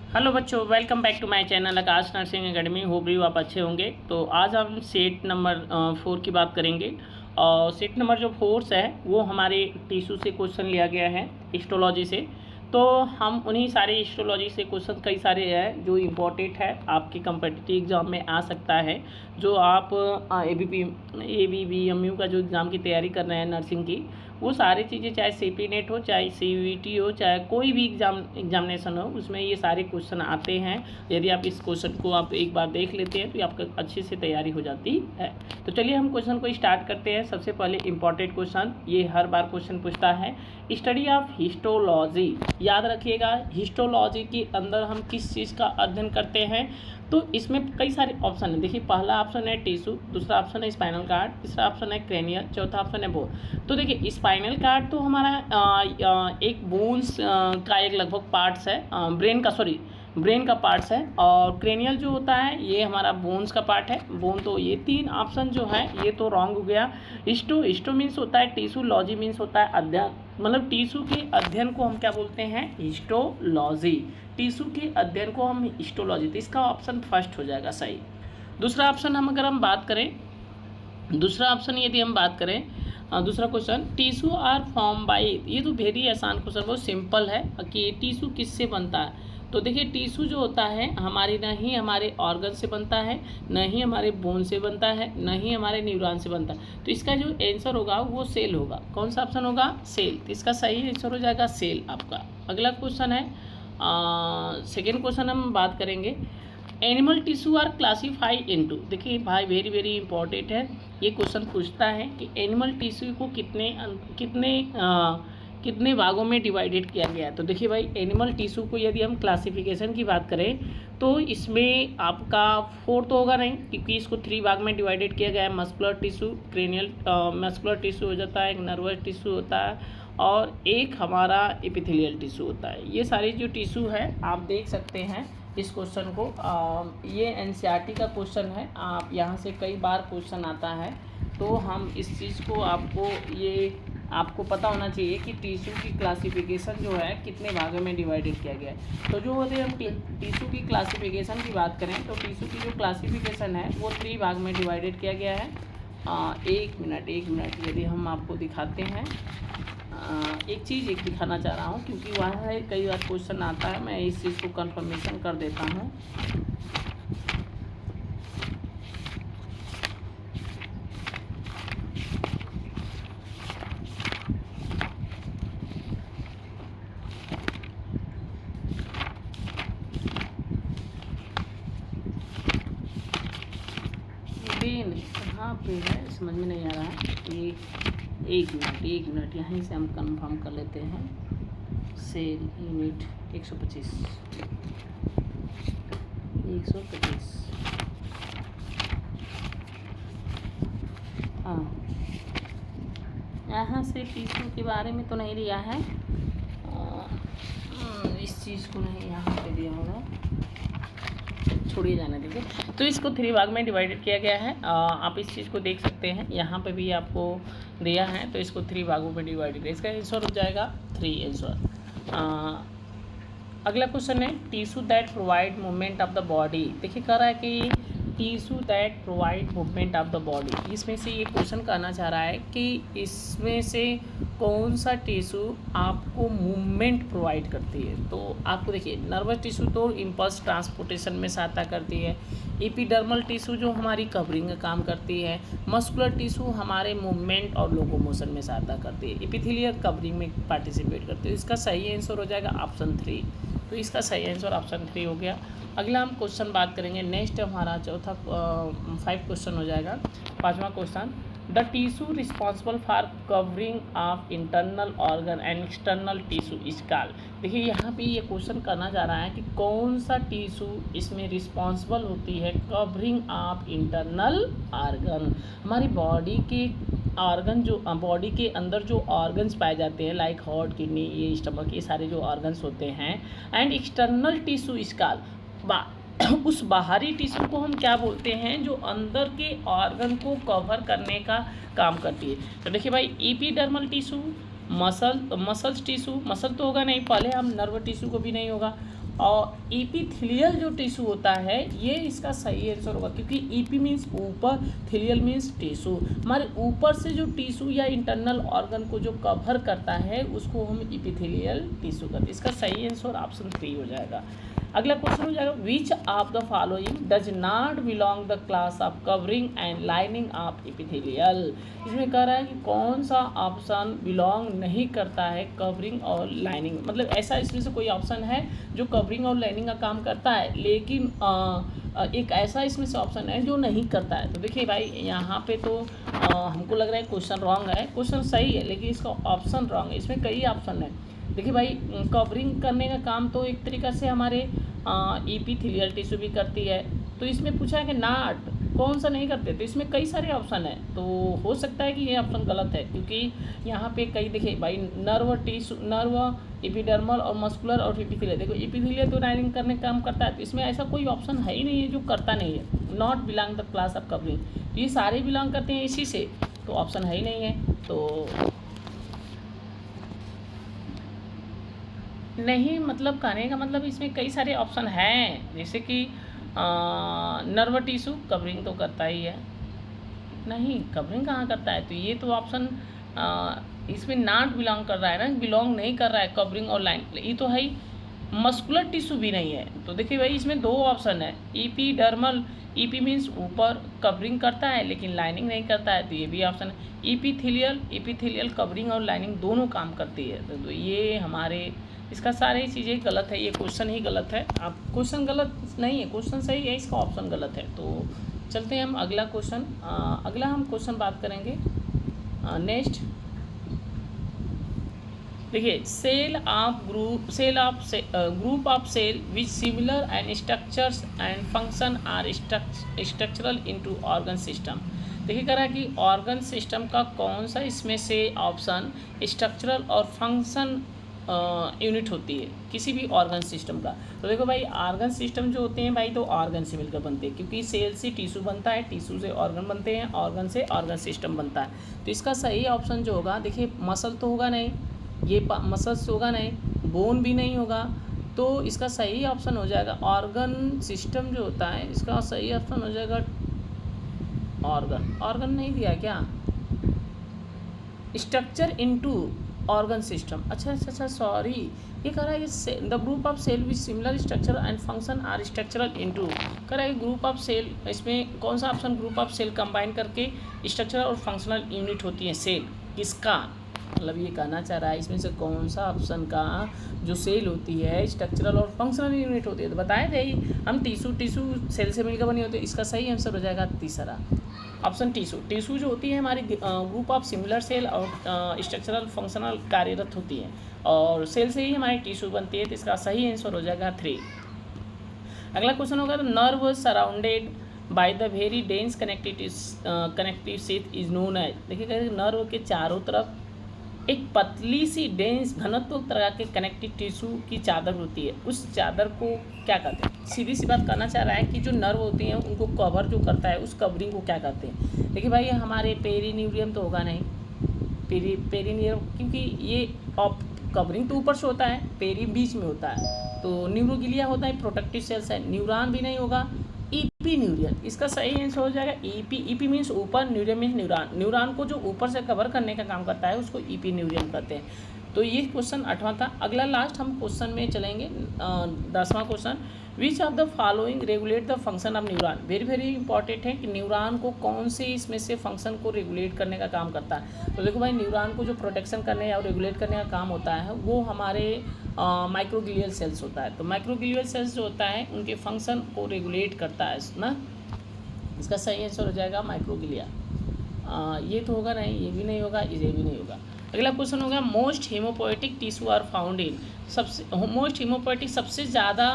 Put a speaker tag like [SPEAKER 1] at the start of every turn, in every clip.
[SPEAKER 1] Hello बच्चों, welcome back to my channel Aakash nursing academy. Hope you आप अच्छे होंगे। तो आज हम सेट नंबर 4 की बात करेंगे। और सेट नंबर जो 4 है वो हमारे टिश्यू से क्वेश्चन लिया गया है, हिस्टोलॉजी से। तो हम उन्हीं सारे हिस्टोलॉजी से क्वेश्चन कई सारे हैं जो इम्पोर्टेंट है, आपके कम्पिटिटिव एग्जाम में आ सकता है। जो आप ABPMU का जो एग्ज़ाम की तैयारी कर रहे हैं नर्सिंग की, वो सारी चीज़ें, चाहे CP नेट हो, चाहे CUET हो, चाहे कोई भी एग्जामिनेशन हो, उसमें ये सारे क्वेश्चन आते हैं। यदि आप इस क्वेश्चन को आप एक बार देख लेते हैं तो आपका अच्छे से तैयारी हो जाती है। तो चलिए हम क्वेश्चन को स्टार्ट करते हैं। सबसे पहले इंपॉर्टेंट क्वेश्चन, ये हर बार क्वेश्चन पूछता है, स्टडी ऑफ हिस्टोलॉजी। याद रखिएगा, हिस्टोलॉजी के अंदर हम किस चीज़ का अध्ययन करते हैं। तो इसमें कई सारे ऑप्शन हैं। देखिए, पहला ऑप्शन है टिश्यू, दूसरा ऑप्शन है स्पाइनल कार्ड, तीसरा ऑप्शन है क्रेनियल, चौथा ऑप्शन है बोन। तो देखिए, स्पाइनल कार्ड तो हमारा एक बोन्स का एक लगभग पार्ट्स है, ब्रेन का पार्ट्स है। और क्रेनियल जो होता है ये हमारा बोन्स का पार्ट है, बोन। तो ये तीन ऑप्शन जो है ये तो रॉन्ग हो गया। हिस्टो मीन्स होता है टिश्यू, लॉजी मीन्स होता है अध्ययन, मतलब टिश्यू के अध्ययन को हम क्या बोलते हैं, हिस्टोलॉजी। टिश्यू के अध्ययन को हम हिस्टोलॉजी, तो इसका ऑप्शन फर्स्ट हो जाएगा सही। दूसरा ऑप्शन अगर हम बात करें, दूसरा question, tissue are form by, ये तो वेरी आसान क्वेश्चन, बहुत सिंपल है कि टिश्यू किससे बनता है। तो देखिए, टिश्यू जो होता है हमारे, न ही हमारे ऑर्गन से बनता है, न ही हमारे बोन से बनता है, न ही हमारे न्यूरॉन से बनता है। तो इसका जो आंसर होगा वो सेल होगा। कौन सा ऑप्शन होगा, सेल। तो इसका सही आंसर हो जाएगा सेल आपका। अगला क्वेश्चन है, सेकेंड क्वेश्चन हम बात करेंगे, animal tissue are classified into. देखिए भाई, वेरी वेरी इंपॉर्टेंट है। ये क्वेश्चन पूछता है कि एनिमल टिश्यू को कितने भागों में डिवाइडेड किया गया है। तो देखिए भाई, एनिमल टिश्यू को यदि हम क्लासिफिकेशन की बात करें तो इसमें आपका 4 तो होगा नहीं, क्योंकि इसको 3 भाग में डिवाइडेड किया गया है। Muscular tissue, cranial muscular tissue हो जाता है, एक नर्वस टिश्यू होता है, और एक हमारा एपिथेलियल टिश्यू होता है। ये सारी जो टिश्यू है आप देख सकते हैं इस क्वेश्चन को। ये NCERT का क्वेश्चन है, आप यहाँ से कई बार क्वेश्चन आता है। तो हम इस चीज़ को आपको पता होना चाहिए कि टिश्यू की क्लासिफिकेशन जो है कितने भागों में डिवाइडेड किया गया है। तो जो यदि हम टिश्यू की क्लासिफिकेशन की बात करें तो टिश्यू की जो क्लासिफिकेशन है वो 3 भाग में डिवाइडेड किया गया है। एक मिनट यदि हम आपको दिखाते हैं, एक चीज़ दिखाना चाह रहा हूँ, क्योंकि वहाँ है कई बार क्वेश्चन आता है, मैं इस चीज़ को कंफर्मेशन कर देता हूँ। कहाँ पे है समझ में नहीं आ रहा है। एक मिनट यहीं से हम कंफर्म कर लेते हैं। Cell unit 125। हाँ, यहाँ से टिश्यू के बारे में तो नहीं दिया है, इस चीज़ को नहीं यहाँ पे दिया होगा, छोड़िए, जाने दीजिए। तो इसको 3 भाग में डिवाइडेड किया गया है। आप इस चीज़ को देख सकते हैं, यहाँ पे भी आपको दिया है। तो इसको 3 भागों में डिवाइडेड किया, इसका आंसर हो जाएगा 3 आंसर। अगला क्वेश्चन है, tissue that provide movement of the body. देखिए, कह रहा है कि tissue that provide movement of the body. इसमें से ये क्वेश्चन कहना चाह रहा है कि इसमें से कौन सा टिश्यू आपको मूवमेंट प्रोवाइड करती है। तो आपको देखिए, नर्वस टिश्यू तो इम्पल्स ट्रांसपोर्टेशन में सहायता करती है, एपिडर्मल टिश्यू जो हमारी कवरिंग का काम करती है, मस्कुलर टिश्यू हमारे मूवमेंट और लोकोमोशन में सहायता करती है, एपिथेलियल कवरिंग में पार्टिसिपेट करती है। इसका सही आंसर हो जाएगा ऑप्शन 3। तो इसका सही आंसर ऑप्शन 3 हो गया। अगला हम क्वेश्चन बात करेंगे, नेक्स्ट हमारा 5 क्वेश्चन हो जाएगा। 5वां question, the tissue responsible for covering of internal organ and external tissue is called. देखिए, यहाँ पे ये क्वेश्चन करना चाह रहा है कि कौन सा टिश्यू इसमें रिस्पॉन्सिबल होती है कवरिंग ऑफ इंटरनल ऑर्गन। हमारी बॉडी के ऑर्गन, जो बॉडी के अंदर जो ऑर्गन्स पाए जाते हैं, लाइक हार्ट, किडनी, ये स्टमक, ये सारे जो ऑर्गन्स होते हैं, and external tissue is called, उस बाहरी टिश्यू को हम क्या बोलते हैं जो अंदर के ऑर्गन को कवर करने का काम करती है। तो देखिए भाई, epidermal tissue, muscles tissue, muscle तो होगा नहीं, पहले हम नर्व टिश्यू को भी नहीं होगा। और इपीथेलियल जो टिश्यू होता है ये इसका सही आंसर होगा, क्योंकि ईपी मीन्स ऊपर, थेलियल मीन्स टिश्यू। हमारे ऊपर से जो टिश्यू या इंटरनल ऑर्गन को जो कवर करता है उसको हम इपीथेलियल टिश्यू करते हैं। इसका सही आंसर ऑप्शन 3 हो जाएगा। अगला क्वेश्चन हो जाएगा, विच of the following does not belong the class of covering and lining of epithelial. इसमें कह रहा है कि कौन सा ऑप्शन बिलोंग नहीं करता है कवरिंग और लाइनिंग, मतलब ऐसा इसमें से कोई ऑप्शन है जो कवरिंग और लाइनिंग का काम करता है, लेकिन एक ऐसा इसमें से ऑप्शन है जो नहीं करता है। तो देखिए भाई यहाँ पे तो हमको लग रहा है क्वेश्चन रॉन्ग है, क्वेश्चन सही है लेकिन इसका ऑप्शन रॉन्ग है। इसमें कई ऑप्शन है। देखिए भाई कवरिंग करने का काम तो एक तरीक़ा से हमारे इपीथेलियल टिश्यू भी करती है, तो इसमें पूछा है कि नॉट कौन सा नहीं करते, तो इसमें कई सारे ऑप्शन हैं। तो हो सकता है कि ये ऑप्शन गलत है, क्योंकि यहाँ पे कई देखिए भाई नर्व टिश्यू, नर्व, एपिडर्मल और मस्कुलर और इपीथेलियल। देखो इपीथेलियल तो लाइनिंग करने का काम करता है, तो इसमें ऐसा कोई ऑप्शन है ही नहीं है जो करता नहीं है। Not belong the class of covering, तो ये सारे बिलोंग करते हैं इसी से, तो ऑप्शन है ही नहीं है। तो नहीं मतलब कहने का मतलब इसमें कई सारे ऑप्शन हैं, जैसे कि नर्व टिश्यू कवरिंग तो करता ही है, नहीं कवरिंग कहाँ करता है, तो ये तो ऑप्शन इसमें नॉट बिलोंग कर रहा है ना, बिलोंग नहीं कर रहा है कवरिंग और लाइन, ये तो है ही। मस्कुलर टिश्यू भी नहीं है, तो देखिए भाई इसमें दो ऑप्शन है, ईपीडर्मल, ईपी मीन्स ऊपर कवरिंग करता है लेकिन लाइनिंग नहीं करता है, तो ये भी ऑप्शन है। इपीथेलियल कवरिंग और लाइनिंग दोनों काम करती है, तो ये हमारे इसका सारी चीज़ें गलत है, ये क्वेश्चन ही गलत है। आप क्वेश्चन गलत नहीं है, क्वेश्चन सही है, इसका ऑप्शन गलत है। तो चलते हैं हम अगला क्वेश्चन, अगला हम क्वेश्चन बात करेंगे नेक्स्ट। देखिए group of cell which similar and structures and function are structural into organ system. देखिए कह रहा है कि ऑर्गन सिस्टम का कौन सा इसमें से ऑप्शन स्ट्रक्चरल और फंक्शन यूनिट होती है किसी भी ऑर्गन सिस्टम का। तो देखो भाई ऑर्गन सिस्टम जो होते हैं भाई तो ऑर्गन से मिलकर बनते हैं, क्योंकि सेल से टिश्यू बनता है, टिश्यू से ऑर्गन बनते हैं, ऑर्गन से ऑर्गन सिस्टम बनता है। तो इसका सही ऑप्शन जो होगा, देखिए मसल तो होगा नहीं, ये मसल्स होगा नहीं, बोन भी नहीं होगा, तो इसका सही ऑप्शन हो जाएगा ऑर्गन सिस्टम जो होता है, इसका सही ऑप्शन हो जाएगा ऑर्गन नहीं दिया क्या, स्ट्रक्चर इनटू ऑर्गन सिस्टम। अच्छा सॉरी, ये कह रहा है the group of cell with similar structure and function are structural into, कह रहा है ग्रुप ऑफ सेल, इसमें कौन सा option group of cell combine करके स्ट्रक्चरल और फंक्शनल यूनिट होती है सेल, किसका मतलब ये कहना चाह रहा है इसमें से कौन सा ऑप्शन का जो सेल होती है स्ट्रक्चरल और फंक्शनल यूनिट होती है। तो बताए थे ही हम टिश्यू सेल से मिलकर बनी होती है, इसका सही आंसर हो जाएगा तीसरा ऑप्शन टिश्यू जो होती है हमारी ग्रुप ऑफ सिमिलर सेल और स्ट्रक्चरल फंक्शनल कार्यरत होती है, और सेल से ही हमारी टिश्यू बनती है, तो इसका सही आंसर हो जाएगा 3। अगला क्वेश्चन होगा, nerve surrounded by the very dense connective sheath is known as. देखिए नर्व के चारों तरफ एक पतली सी डेंस घनत्व तरह के कनेक्टिव टिश्यू की चादर होती है, उस चादर को क्या कहते हैं। सीधी सी बात करना चाह रहा है कि जो नर्व होती हैं उनको कवर जो करता है उस कवरिंग को क्या कहते हैं। देखिए भाई हमारे पेरिन्यूरियम तो होगा नहीं, पेरिन्यूरियम क्योंकि ये कवरिंग तो ऊपर से होता है, पेरी बीच में होता है, तो न्यूरोगिलिया होता है, प्रोटेक्टिव सेल्स है, न्यूरॉन भी नहीं होगा, ईपी न्यूरियन, इसका सही आंसर हो जाएगा ईपी मीन्स ऊपर, न्यूरियन मीन्स न्यूरॉन को जो ऊपर से कवर करने का काम करता है उसको ईपी न्यूरियन कहते हैं। तो ये क्वेश्चन 8वां था। अगला लास्ट हम क्वेश्चन में चलेंगे 10वां question, which of the following regulate the function of neuron. Very important है कि न्यूरॉन को कौन से इसमें से फंक्शन को रेगुलेट करने का काम करता है। तो देखो भाई न्यूरॉन को जो प्रोटेक्शन करने या रेगुलेट करने का काम होता है वो हमारे माइक्रोग्लियल सेल्स होता है। तो माइक्रोग्लियल सेल्स जो होता है उनके फंक्शन को रेगुलेट करता है ना, इसका सही आंसर हो जाएगा माइक्रोग्लिया। ये तो होगा नहीं, ये भी नहीं होगा, ये भी नहीं होगा। अगला क्वेश्चन होगा, most haemopoietic tissue are found in. Most haemopoietic सबसे ज़्यादा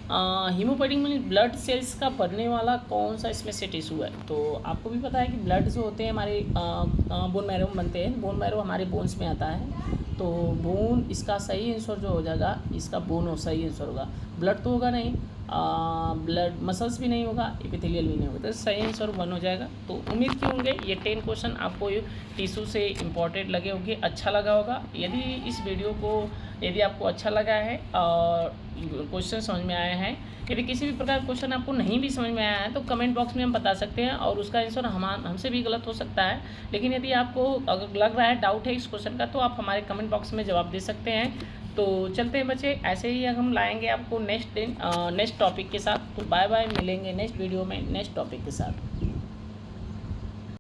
[SPEAKER 1] हीमोपेडिक मीन ब्लड सेल्स का बढ़ने वाला कौन सा इसमें से टिश्यू है। तो आपको भी पता है कि ब्लड जो होते हैं हमारे बोन मैरो में बनते हैं, बोन मैरो हमारे बोन्स में आता है। तो बोन इसका सही आंसर जो हो जाएगा, इसका बोन हो सही आंसर होगा। ब्लड तो होगा नहीं, ब्लड मसल्स भी नहीं होगा, एपिथेलियल भी नहीं होगा, तो सही आंसर 1 हो जाएगा। तो उम्मीद की होंगे ये 10 क्वेश्चन आपको टिश्यू से इम्पोर्टेंट लगे होंगे, अच्छा लगा होगा। यदि आपको अच्छा लगा है और क्वेश्चन समझ में आया है, यदि किसी भी प्रकार क्वेश्चन आपको नहीं भी समझ में आया है तो कमेंट बॉक्स में हम बता सकते हैं और उसका आंसर हमसे भी गलत हो सकता है। लेकिन यदि आपको अगर लग रहा है, डाउट है इस क्वेश्चन का, तो आप हमारे कमेंट बॉक्स में जवाब दे सकते हैं। तो चलते हैं बच्चे, ऐसे ही हम लाएंगे आपको नेक्स्ट टॉपिक के साथ। तो बाय बाय, मिलेंगे नेक्स्ट वीडियो में नेक्स्ट टॉपिक के साथ।